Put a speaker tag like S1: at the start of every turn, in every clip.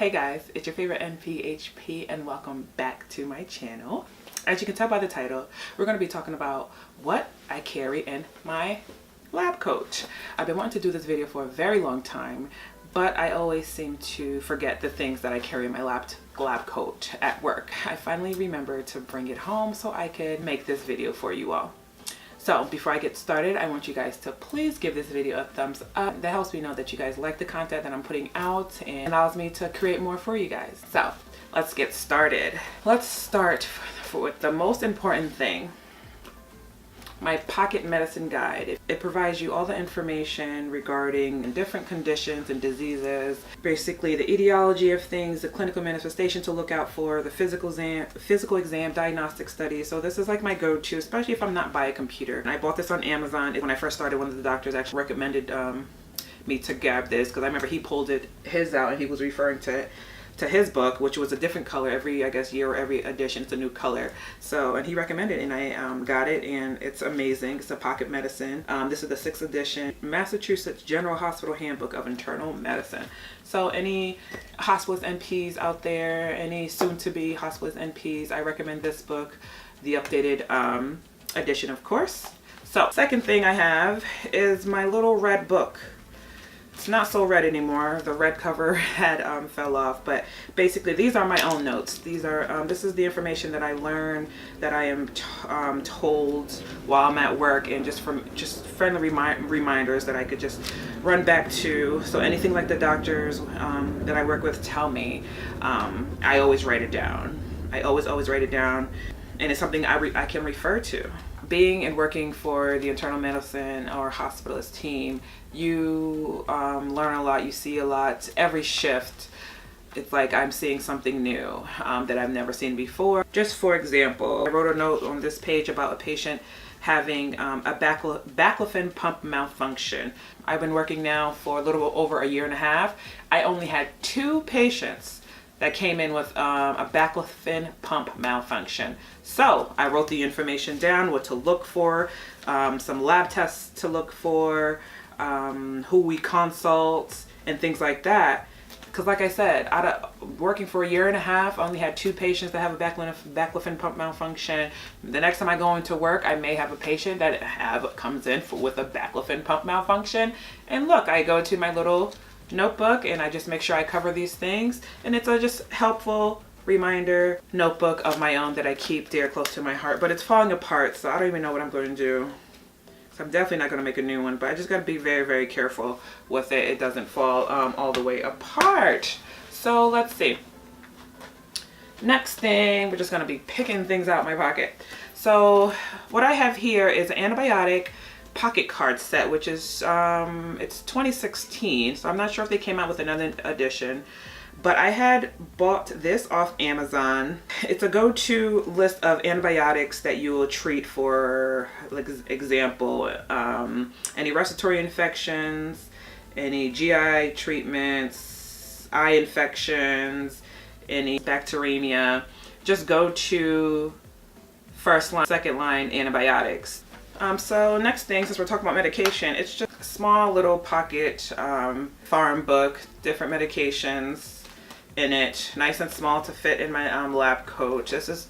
S1: Hey guys, it's your favorite NP and welcome back to my channel. As you can tell by the title, we're going to be talking about what I carry in my lab coat. I've been wanting to do this video for a very long time, but I always seem to forget the things that I carry in my lab coat at work. I finally remembered to bring it home so I could make this video for you all. So before I get started, I want you guys to please give this video a thumbs up. That helps me know that you guys like the content that I'm putting out and allows me to create more for you guys. So let's get started. Let's start with the most important thing. My pocket medicine guide. It provides you all the information regarding different conditions and diseases, basically the etiology of things, the clinical manifestation to look out for, the physical exam, diagnostic studies. So this is like my go-to, especially if I'm not by a computer. And I bought this on Amazon. When I first started, one of the doctors actually recommended me to grab this because I remember he pulled his out and he was referring to his book, which was a different color every, I guess, year or every edition. It's a new color. So, and he recommended it, and I got it, and it's amazing. It's a pocket medicine. This is the 6th edition, Massachusetts General Hospital Handbook of Internal Medicine. So any hospitalist NPs out there, any soon-to-be hospitalist NPs, I recommend this book, the updated edition, of course. So, second thing I have is my little red book. It's not so red anymore. The red cover had fell off, but basically these are my own notes. These are this is the information that I learned, that I am told while I'm at work, and just friendly reminders that I could just run back to. So anything like the doctors that I work with tell me, I always write it down. I always write it down, and it's something I can refer to. Being and working for the internal medicine or hospitalist team, you learn a lot, you see a lot. Every shift, it's like I'm seeing something new that I've never seen before. Just for example, I wrote a note on this page about a patient having a baclofen pump malfunction. I've been working now for a little over a year and a half. I only had 2 patients that came in with a baclofen pump malfunction. So I wrote the information down, what to look for, some lab tests to look for, who we consult, and things like that. Because like I said, out of working for a year and a half, I only had 2 patients that have a baclofen pump malfunction. The next time I go into work, I may have a patient that comes in with a baclofen pump malfunction. And look, I go to my little notebook and I just make sure I cover these things, and it's a just helpful reminder notebook of my own that I keep dear close to my heart. But it's falling apart, so I don't even know what I'm going to do. So I'm definitely not going to make a new one, but I just got to be very, very careful with it. It doesn't fall all the way apart. So let's see. Next thing, we're just going to be picking things out of my pocket. So what I have here is an antibiotic pocket card set, which is it's 2016, so I'm not sure if they came out with another edition, but I had bought this off Amazon. It's a go-to list of antibiotics that you will treat for, like, example, any respiratory infections, any GI treatments, eye infections, any bacteremia. Just go to first line, second line antibiotics. So next thing, since we're talking about medication, it's just a small little pocket farm book, different medications in it, nice and small to fit in my lab coat. This is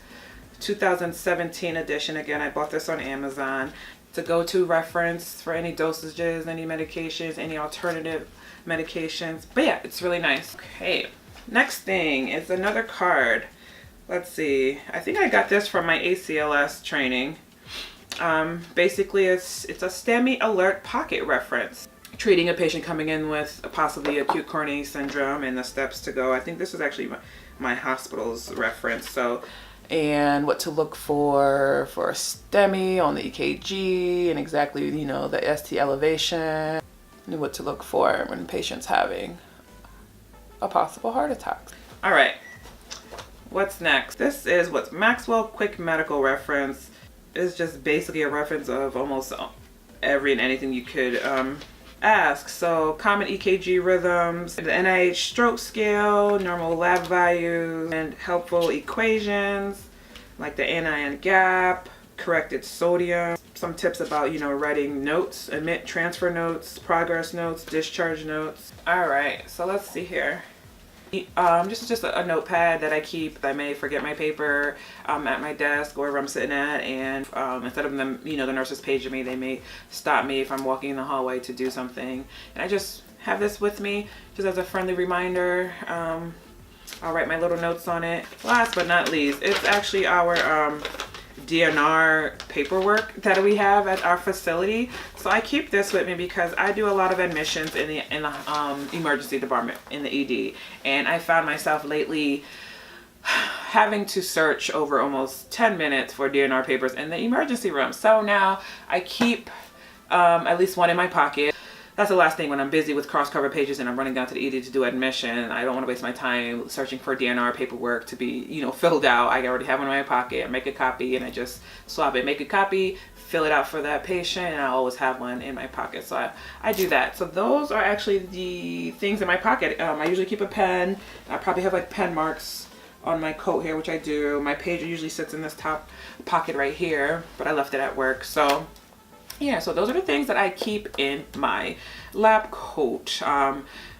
S1: 2017 edition. Again, I bought this on Amazon. It's a go-to reference for any dosages, any medications, any alternative medications. But yeah, it's really nice. Okay, next thing is another card. Let's see. I think I got this from my ACLS training. Basically it's a STEMI alert pocket reference, treating a patient coming in with possibly acute coronary syndrome and the steps to go. I think this is actually my hospital's reference. So, and what to look for a STEMI on the EKG, and exactly, you know, the ST elevation, and what to look for when the patient's having a possible heart attack. All right, what's next? This is what's Maxwell Quick Medical Reference. It's just basically a reference of almost every and anything you could ask. So common EKG rhythms, the NIH stroke scale, normal lab values, and helpful equations like the anion gap, corrected sodium, some tips about, you know, writing notes, admit transfer notes, progress notes, discharge notes. All right, so let's see here. Just a notepad that I keep. I may forget my paper at my desk or wherever I'm sitting at, and instead of them, the nurses paging me, they may stop me if I'm walking in the hallway to do something, and I just have this with me just as a friendly reminder. I'll write my little notes on it. Last but not least, it's actually our Dnr Paperwork that we have at our facility. So I keep this with me because I do a lot of admissions in the emergency department in the ED, and I found myself lately having to search over almost 10 minutes for Dnr papers in the emergency room. So now I keep at least one in my pocket. That's the last thing when I'm busy with cross-cover pages and I'm running down to the ED to do admission. I don't want to waste my time searching for Dnr paperwork to be, filled out. I already have one in my pocket. I make a copy and I just swap it, make a copy, fill it out for that patient, and I always have one in my pocket. So I do that. So those are actually the things in my pocket. I usually keep a pen. I probably have like pen marks on my coat here, which I do. My pager usually sits in this top pocket right here, but I left it at work. So yeah, so those are the things that I keep in my lab coat.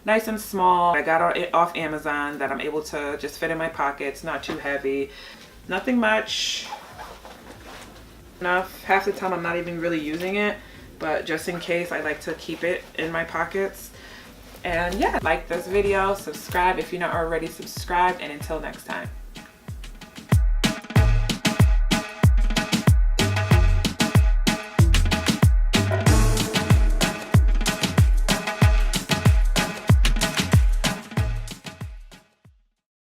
S1: Nice and small. I got it off Amazon that I'm able to just fit in my pockets, not too heavy, nothing much. Enough. Half the time I'm not even really using it, but just in case, I like to keep it in my pockets. And yeah, like this video, subscribe if you're not already subscribed, and until next time.